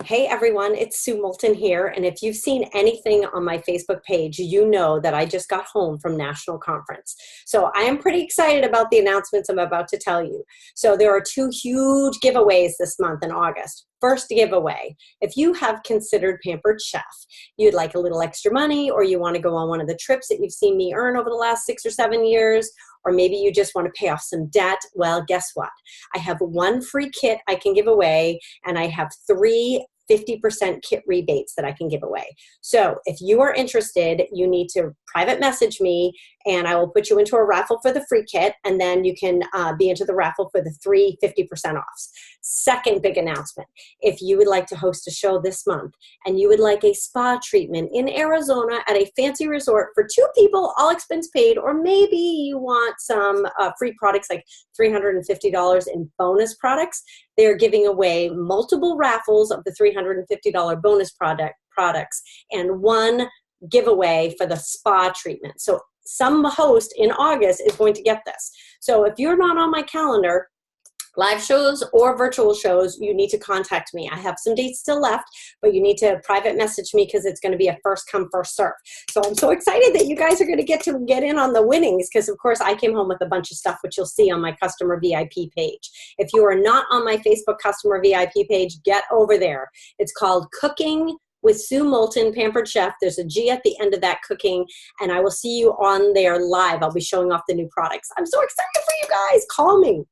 Hey everyone, it's Sue Moulton here, and if you've seen anything on my Facebook page, you know that I just got home from National Conference. So I am pretty excited about the announcements I'm about to tell you. So there are two huge giveaways this month in August. First giveaway, if you have considered Pampered Chef, you'd like a little extra money, or you want to go on one of the trips that you've seen me earn over the last 6 or 7 years, or maybe you just want to pay off some debt, well, guess what? I have one free kit I can give away, and I have three 50% kit rebates that I can give away. So if you are interested, you need to private message me and I will put you into a raffle for the free kit, and then you can be into the raffle for the three 50% offs. Second big announcement, if you would like to host a show this month and you would like a spa treatment in Arizona at a fancy resort for 2 people, all expense paid, or maybe you want some free products like $350 in bonus products, they're giving away multiple raffles of the $350 bonus products and one giveaway for the spa treatment. So some host in August is going to get this. So if you're not on my calendar, live shows or virtual shows, you need to contact me. I have some dates still left, but you need to private message me because it's going to be a first come, first serve. So I'm so excited that you guys are going to get in on the winnings because, of course, I came home with a bunch of stuff, which you'll see on my customer VIP page. If you are not on my Facebook customer VIP page, get over there. It's called Cooking with Sue Moulton, Pampered Chef. There's a G at the end of that, cooking, and I will see you on there live. I'll be showing off the new products. I'm so excited for you guys. Call me.